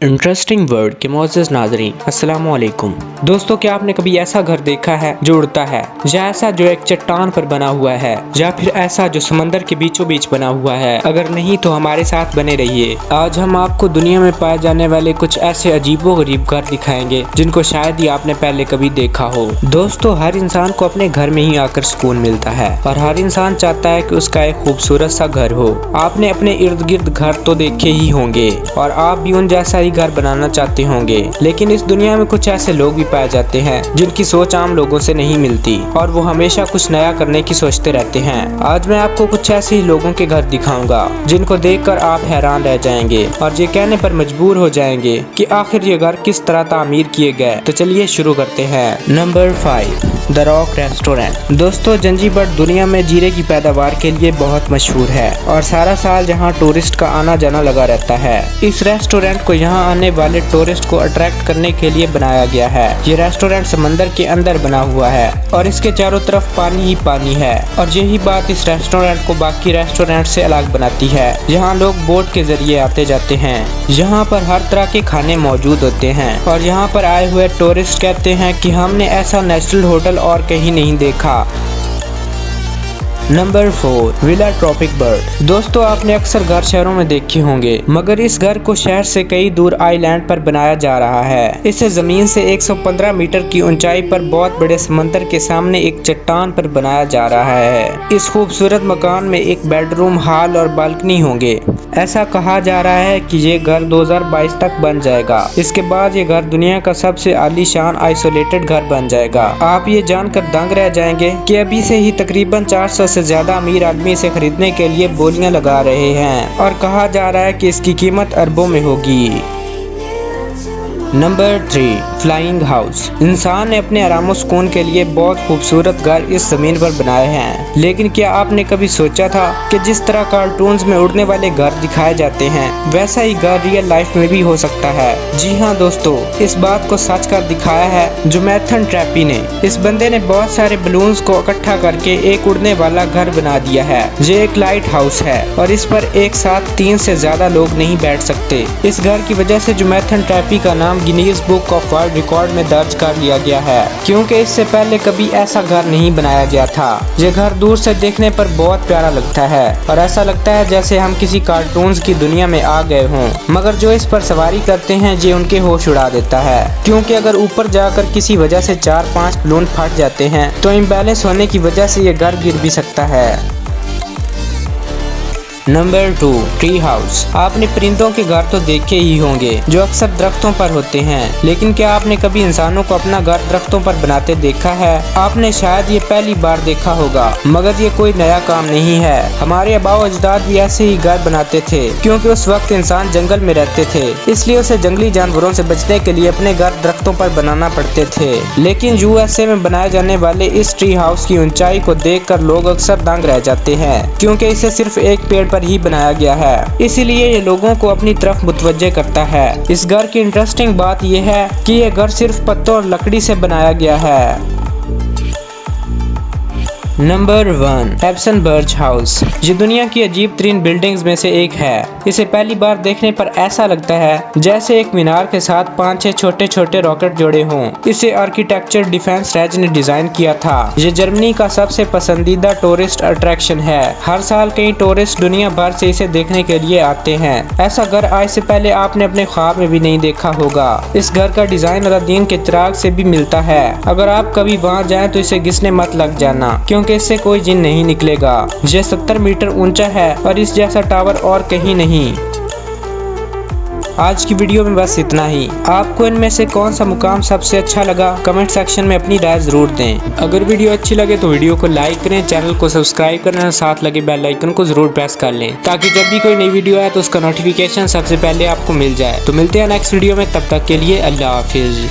Interesting word के मोअज़्ज़ज़ नाज़रीन अस्सलाम वालेकुम। दोस्तों, क्या आपने कभी ऐसा घर देखा है जो उड़ता है, या ऐसा जो एक चट्टान पर बना हुआ है, या फिर ऐसा जो समंदर के बीचों बीच बना हुआ है? अगर नहीं तो हमारे साथ बने रहिए। आज हम आपको दुनिया में पाए जाने वाले कुछ ऐसे अजीबोगरीब घर दिखाएंगे जिनको शायद ही आपने पहले कभी देखा हो। दोस्तों, हर इंसान को अपने घर में ही आकर सुकून मिलता है और हर इंसान चाहता है कि उसका एक खूबसूरत सा घर हो। आपने अपने इर्द गिर्द घर तो देखे ही होंगे और आप भी उन जैसा घर बनाना चाहते होंगे, लेकिन इस दुनिया में कुछ ऐसे लोग भी पाए जाते हैं जिनकी सोच आम लोगों से नहीं मिलती और वो हमेशा कुछ नया करने की सोचते रहते हैं। आज मैं आपको कुछ ऐसे ही लोगों के घर दिखाऊंगा जिनको देखकर आप हैरान रह जाएंगे और ये कहने पर मजबूर हो जाएंगे कि आखिर ये घर किस तरह तामीर किए गए। तो चलिए शुरू करते हैं। Number 5, the rock restaurant. दोस्तों, जंजीबड़ दुनिया में जीरे की पैदावार के लिए बहुत मशहूर है और सारा साल यहाँ टूरिस्ट का आना जाना लगा रहता है। इस रेस्टोरेंट को यहाँ आने वाले टूरिस्ट को अट्रैक्ट करने के लिए बनाया गया है। ये रेस्टोरेंट समंदर के अंदर बना हुआ है और इसके चारों तरफ पानी ही पानी है और यही बात इस रेस्टोरेंट को बाकी रेस्टोरेंट से अलग बनाती है। यहाँ लोग बोट के जरिए आते जाते हैं। यहाँ पर हर तरह के खाने मौजूद होते हैं और यहाँ पर आए हुए टूरिस्ट कहते हैं कि हमने ऐसा नेचुरल होटल और कहीं नहीं देखा। Number 4, Villa Tropic Bird. दोस्तों, आपने अक्सर घर शहरों में देखे होंगे, मगर इस घर को शहर से कई दूर आइलैंड पर बनाया जा रहा है। इसे जमीन से 115 मीटर की ऊंचाई पर बहुत बड़े समंदर के सामने एक चट्टान पर बनाया जा रहा है। इस खूबसूरत मकान में एक बेडरूम, हॉल और बालकनी होंगे। ऐसा कहा जा रहा है कि ये घर 2022 तक बन जाएगा। इसके बाद ये घर दुनिया का सबसे आलीशान आइसोलेटेड घर बन जाएगा। आप ये जानकर दंग रह जाएंगे कि अभी से ही तकरीबन 400 से ज्यादा अमीर आदमी इसे खरीदने के लिए बोलियां लगा रहे हैं और कहा जा रहा है कि इसकी कीमत अरबों में होगी। Number 3, flying house. इंसान ने अपने आराम और सुकून के लिए बहुत खूबसूरत घर इस जमीन पर बनाए हैं, लेकिन क्या आपने कभी सोचा था कि जिस तरह कार्टून्स में उड़ने वाले घर दिखाए जाते हैं, वैसा ही घर रियल लाइफ में भी हो सकता है? जी हाँ दोस्तों, इस बात को सच कर दिखाया है जोनाथन ट्रैपी ने। इस बंदे ने बहुत सारे बलून्स को इकट्ठा करके एक उड़ने वाला घर बना दिया है। ये एक लाइट हाउस है और इस पर एक साथ 3 से ज्यादा लोग नहीं बैठ सकते। इस घर की वजह से जोनाथन ट्रैपी का नाम Guinness book of world record में दर्ज कर लिया गया है, क्योंकि इससे पहले कभी ऐसा घर नहीं बनाया गया था। ये घर दूर से देखने पर बहुत प्यारा लगता है और ऐसा लगता है जैसे हम किसी कार्टून्स की दुनिया में आ गए हों, मगर जो इस पर सवारी करते हैं ये उनके होश उड़ा देता है, क्योंकि अगर ऊपर जाकर किसी वजह से 4-5 बलून फट जाते हैं तो इम्बैलेंस होने की वजह से ये घर गिर भी सकता है। Number 2, tree house. आपने परिंदों के घर तो देखे ही होंगे जो अक्सर दरख्तों पर होते हैं, लेकिन क्या आपने कभी इंसानों को अपना घर दरख्तों पर बनाते देखा है? आपने शायद ये पहली बार देखा होगा, मगर ये कोई नया काम नहीं है। हमारे आबाओ अजदाद भी ऐसे ही घर बनाते थे, क्योंकि उस वक्त इंसान जंगल में रहते थे, इसलिए उसे जंगली जानवरों से बचने के लिए अपने घर दरख्तों पर बनाना पड़ते थे। लेकिन USA में बनाए जाने वाले इस ट्री हाउस की ऊंचाई को देखकर लोग अक्सर दंग रह जाते हैं, क्योंकि इसे सिर्फ एक पेड़ पर ही बनाया गया है, इसीलिए ये लोगों को अपनी तरफ मुतवज्जे करता है। इस घर की इंटरेस्टिंग बात यह है कि ये घर सिर्फ पत्तों और लकड़ी से बनाया गया है। Number 1, Epson birch house. ये दुनिया की अजीब तरीन बिल्डिंग्स में से एक है। इसे पहली बार देखने पर ऐसा लगता है जैसे एक मीनार के साथ 5-6 छोटे छोटे रॉकेट जोड़े हों। इसे आर्किटेक्चर डिफेंस रेज ने डिजाइन किया था। ये जर्मनी का सबसे पसंदीदा टूरिस्ट अट्रैक्शन है। हर साल कई टूरिस्ट दुनिया भर से इसे देखने के लिए आते हैं। ऐसा घर आज से पहले आपने अपने ख्वाब में भी नहीं देखा होगा। इस घर का डिजाइन अलादीन के चिराग से भी मिलता है। अगर आप कभी वहाँ जाएं तो इसे घिसने मत लग जाना, क्योंकि इससे कोई जिन नहीं निकलेगा। यह 70 मीटर ऊंचा है और इस जैसा टावर और कहीं नहीं। आज की वीडियो में बस इतना ही। आपको इनमें से कौन सा मुकाम सबसे अच्छा लगा, कमेंट सेक्शन में अपनी राय जरूर दें। अगर वीडियो अच्छी लगे तो वीडियो को लाइक करें, चैनल को सब्सक्राइब करें और साथ लगे बेल आइकन को जरूर प्रेस कर लें, ताकि जब भी कोई नई वीडियो आए तो उसका नोटिफिकेशन सबसे पहले आपको मिल जाए। तो मिलते हैं नेक्स्ट वीडियो में, तब तक के लिए अल्लाह हाफिज।